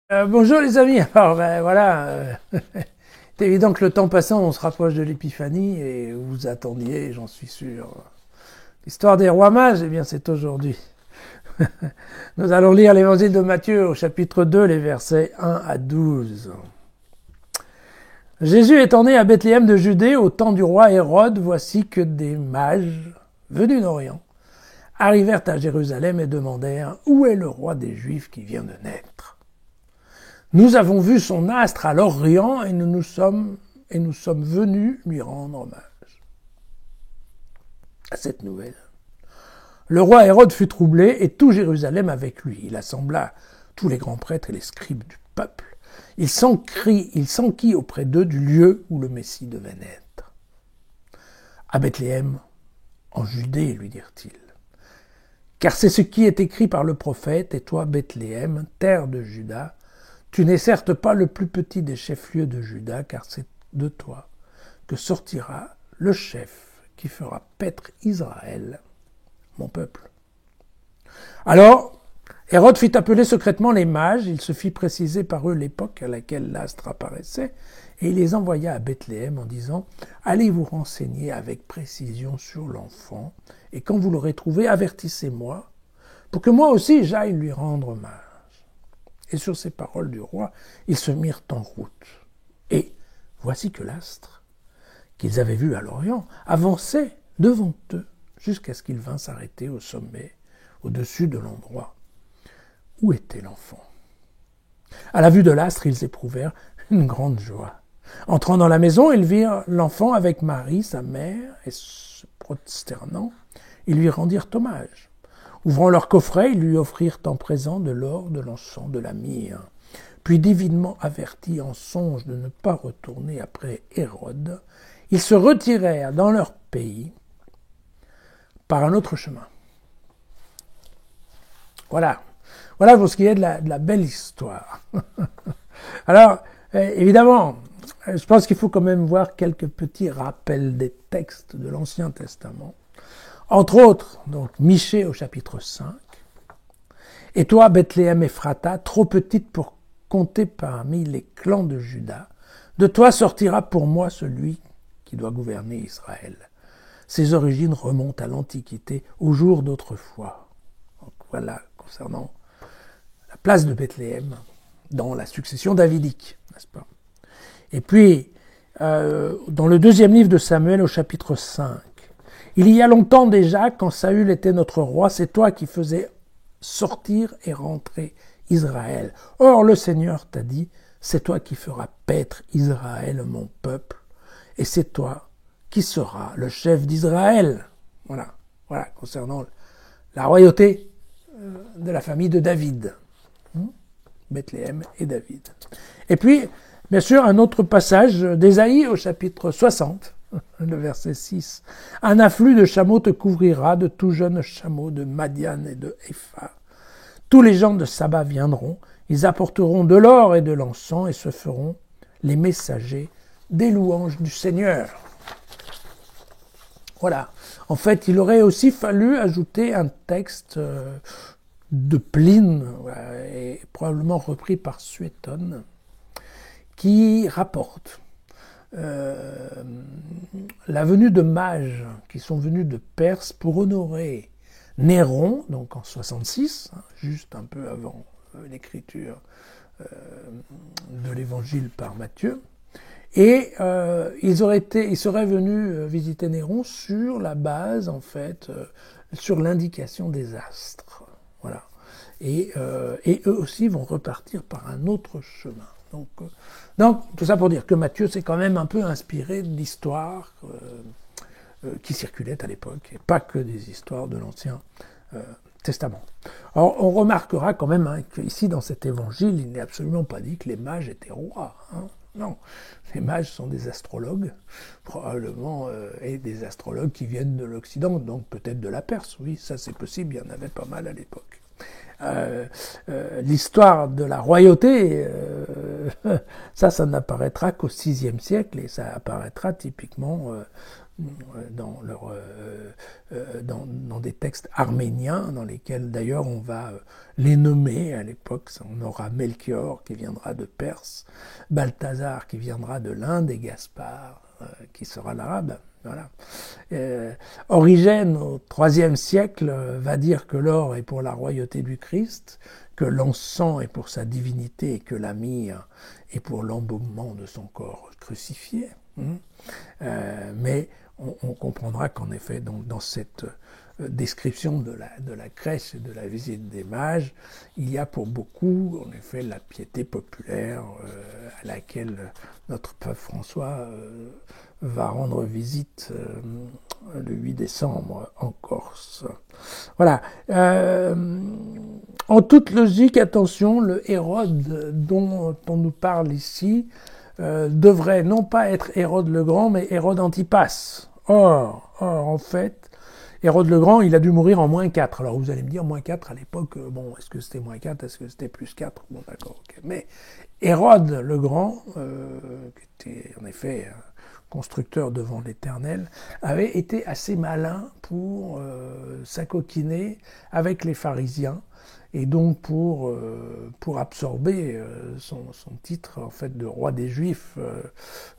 Bonjour les amis, alors voilà, c'est évident que le temps passant, on se rapproche de l'épiphanie et vous attendiez, j'en suis sûr. L'histoire des rois mages, eh bien c'est aujourd'hui. Nous allons lire l'évangile de Matthieu au chapitre 2, les versets 1 à 12. Jésus étant né à Bethléem de Judée au temps du roi Hérode, voici que des mages, venus d'Orient, arrivèrent à Jérusalem et demandèrent « Où est le roi des Juifs qui vient de naître ?» Nous avons vu son astre à l'Orient et nous sommes venus lui rendre hommage. À cette nouvelle, le roi Hérode fut troublé et tout Jérusalem avec lui. Il assembla tous les grands prêtres et les scribes du peuple. Il s'enquit auprès d'eux du lieu où le Messie devait naître. À Bethléem, en Judée, lui dirent-ils. Car c'est ce qui est écrit par le prophète, et toi, Bethléem, terre de Juda, tu n'es certes pas le plus petit des chefs-lieux de Juda, car c'est de toi que sortira le chef qui fera paître Israël, mon peuple. Alors, Hérode fit appeler secrètement les mages, il se fit préciser par eux l'époque à laquelle l'astre apparaissait, et il les envoya à Bethléem en disant « Allez vous renseigner avec précision sur l'enfant, et quand vous l'aurez trouvé, avertissez-moi, pour que moi aussi j'aille lui rendre hommage. » Et sur ces paroles du roi, ils se mirent en route. Et voici que l'astre, qu'ils avaient vu à l'Orient, avançait devant eux, jusqu'à ce qu'il vînt s'arrêter au sommet, au-dessus de l'endroit où était l'enfant. À la vue de l'astre, ils éprouvèrent une grande joie. Entrant dans la maison, ils virent l'enfant avec Marie, sa mère, et se prosternant, ils lui rendirent hommage. Ouvrant leur coffret, ils lui offrirent en présent de l'or, de l'encens, de la myrrhe. Puis, divinement avertis en songe de ne pas retourner après Hérode, ils se retirèrent dans leur pays par un autre chemin. Voilà pour ce qui est de la belle histoire. Alors, évidemment, je pense qu'il faut quand même voir quelques petits rappels des textes de l'Ancien Testament. Entre autres, donc Michée au chapitre 5. Et toi, Bethléem Ephrata, trop petite pour compter parmi les clans de Juda, de toi sortira pour moi celui qui doit gouverner Israël. Ses origines remontent à l'Antiquité, aux jours d'autrefois. Donc voilà, concernant la place de Bethléem dans la succession davidique, n'est-ce pas? Et puis, dans le deuxième livre de Samuel au chapitre 5, il y a longtemps déjà, quand Saül était notre roi, c'est toi qui faisais sortir et rentrer Israël. Or, le Seigneur t'a dit, c'est toi qui feras paître Israël, mon peuple, et c'est toi qui seras le chef d'Israël. Voilà, concernant la royauté de la famille de David. Bethléem et David. Et puis, bien sûr, un autre passage d'Ésaïe au chapitre 60, le verset 6. Un afflux de chameaux te couvrira, de tout jeunes chameaux de Madian et de Épha. Tous les gens de Saba viendront, ils apporteront de l'or et de l'encens et se feront les messagers des louanges du Seigneur. Voilà. En fait, il aurait aussi fallu ajouter un texte de Pline, et probablement repris par Suétone, qui rapporte la venue de mages qui sont venus de Perse pour honorer Néron, donc en 66, juste un peu avant l'écriture de l'évangile par Matthieu, et ils seraient venus visiter Néron sur la base, en fait, sur l'indication des astres. Voilà. Et eux aussi vont repartir par un autre chemin. Donc, tout ça pour dire que Matthieu s'est quand même un peu inspiré de l'histoire qui circulait à l'époque, et pas que des histoires de l'Ancien Testament. Alors, on remarquera quand même qu'ici, dans cet évangile, il n'est absolument pas dit que les mages étaient rois. Non, les mages sont des astrologues, probablement, et des astrologues qui viennent de l'Occident, donc peut-être de la Perse, oui, ça c'est possible, il y en avait pas mal à l'époque. L'histoire de la royauté, ça n'apparaîtra qu'au VIe siècle, et ça apparaîtra typiquement dans des textes arméniens, dans lesquels d'ailleurs on va les nommer à l'époque. On aura Melchior qui viendra de Perse, Balthazar qui viendra de l'Inde et Gaspard qui sera l'arabe. Voilà. Origène, au IIIe siècle, va dire que l'or est pour la royauté du Christ, que l'encens est pour sa divinité et que la myrrhe est pour l'embaumement de son corps crucifié. Mais on comprendra qu'en effet, donc, dans cette description de la crèche et de la visite des mages, il y a pour beaucoup, en effet, la piété populaire à laquelle notre pape François va rendre visite le 8 décembre en Corse. Voilà. En toute logique, attention, le Hérode dont on nous parle ici devrait non pas être Hérode le Grand, mais Hérode Antipas. Or, en fait, Hérode le Grand, il a dû mourir en -4. Alors vous allez me dire, -4 à l'époque, bon, est-ce que c'était -4, est-ce que c'était +4? Bon, d'accord, ok. Mais Hérode le Grand, qui était en effet constructeur devant l'Éternel, avait été assez malin pour s'acoquiner avec les pharisiens et donc pour absorber son titre en fait de roi des Juifs.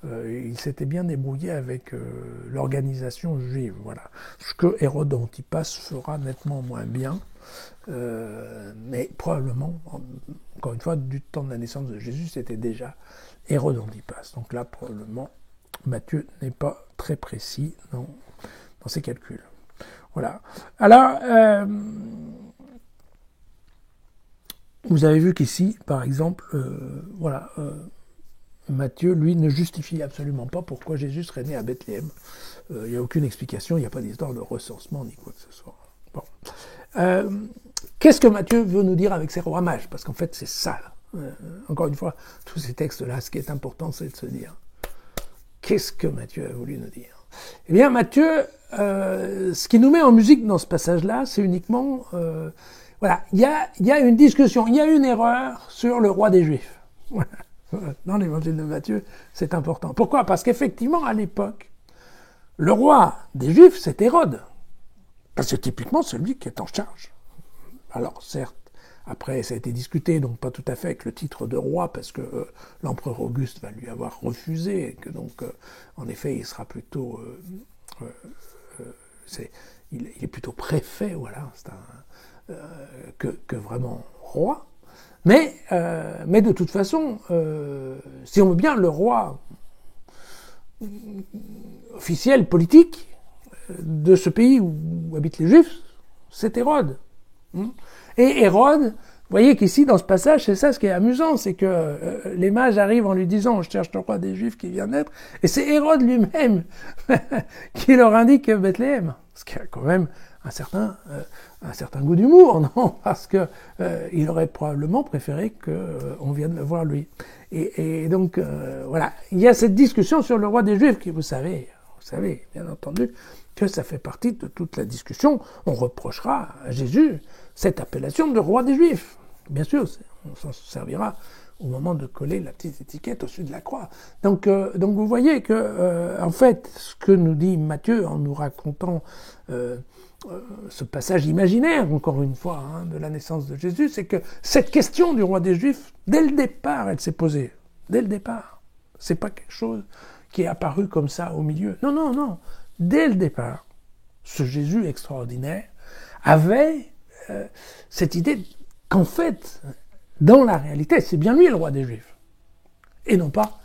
Il s'était bien débrouillé avec l'organisation juive. Voilà. Ce que Hérode Antipas fera nettement moins bien, mais probablement, encore une fois, du temps de la naissance de Jésus, c'était déjà Hérode Antipas. Donc là, probablement, Matthieu n'est pas très précis dans ses calculs. Voilà. Alors, vous avez vu qu'ici, par exemple, Matthieu, lui, ne justifie absolument pas pourquoi Jésus serait né à Bethléem. Il n'y a aucune explication, il n'y a pas d'histoire de recensement ni quoi que ce soit. Bon. Qu'est-ce que Matthieu veut nous dire avec ses rois mages? Parce qu'en fait, c'est ça. Encore une fois, tous ces textes-là, ce qui est important, c'est de se dire qu'est-ce que Matthieu a voulu nous dire? Eh bien, Matthieu, ce qui nous met en musique dans ce passage-là, c'est uniquement... voilà, il y a une discussion, il y a une erreur sur le roi des Juifs. Voilà. Dans l'évangile de Matthieu, c'est important. Pourquoi? Parce qu'effectivement, à l'époque, le roi des Juifs, c'est Hérode. Parce que typiquement, celui qui est en charge. Alors, certes, après, ça a été discuté, donc pas tout à fait avec le titre de roi, parce que l'empereur Auguste va lui avoir refusé, et que donc, en effet, il sera plutôt... il est plutôt préfet, voilà, c'est que vraiment roi. Mais de toute façon, si on veut bien, le roi officiel, politique, de ce pays où habitent les Juifs, c'est Hérode. Et Hérode, vous voyez qu'ici, dans ce passage, c'est ça ce qui est amusant, c'est que les mages arrivent en lui disant « Je cherche le roi des Juifs qui vient naître », et c'est Hérode lui-même qui leur indique Bethléem. Ce qui a quand même un certain goût d'humour, non? Parce que il aurait probablement préféré qu'on vienne le voir lui. Et donc, voilà, il y a cette discussion sur le roi des Juifs qui, vous savez, bien entendu, que ça fait partie de toute la discussion. On reprochera à Jésus cette appellation de roi des Juifs. Bien sûr, on s'en servira au moment de coller la petite étiquette au-dessus de la croix. Donc vous voyez que, en fait, ce que nous dit Matthieu en nous racontant ce passage imaginaire, encore une fois, de la naissance de Jésus, c'est que cette question du roi des Juifs, dès le départ, elle s'est posée. Dès le départ. C'est pas quelque chose qui est apparu comme ça au milieu. Non. Dès le départ, ce Jésus extraordinaire avait cette idée qu'en fait, dans la réalité, c'est bien lui le roi des Juifs. Et non pas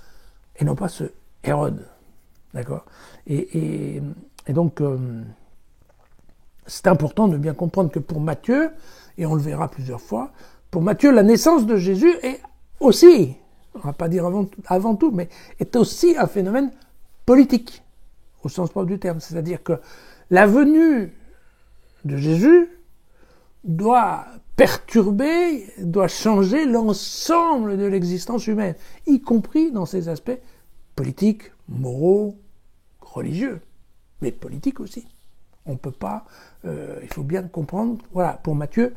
ce Hérode. D'accord? Et donc, c'est important de bien comprendre que pour Matthieu, et on le verra plusieurs fois, pour Matthieu, la naissance de Jésus est aussi, on ne va pas dire avant tout, mais est aussi un phénomène politique, au sens propre du terme. C'est-à-dire que la venue de Jésus doit perturber, doit changer l'ensemble de l'existence humaine, y compris dans ses aspects politiques, moraux, religieux, mais politiques aussi. On peut pas, il faut bien comprendre, voilà, pour Matthieu,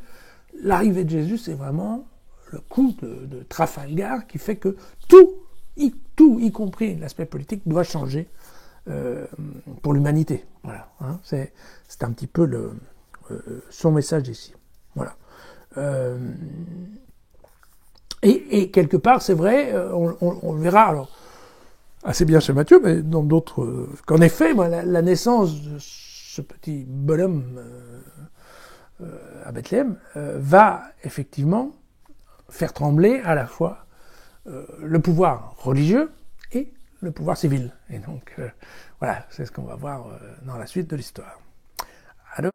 l'arrivée de Jésus, c'est vraiment le coup de Trafalgar qui fait que tout, y compris l'aspect politique, doit changer pour l'humanité. Voilà, hein, c'est un petit peu son message ici. Voilà. Et quelque part, c'est vrai, on le verra alors assez bien chez Matthieu, mais dans d'autres, qu'en effet, moi, la naissance de ce petit bonhomme à Bethléem va effectivement faire trembler à la fois le pouvoir religieux et le pouvoir civil. Et donc, voilà, c'est ce qu'on va voir dans la suite de l'histoire.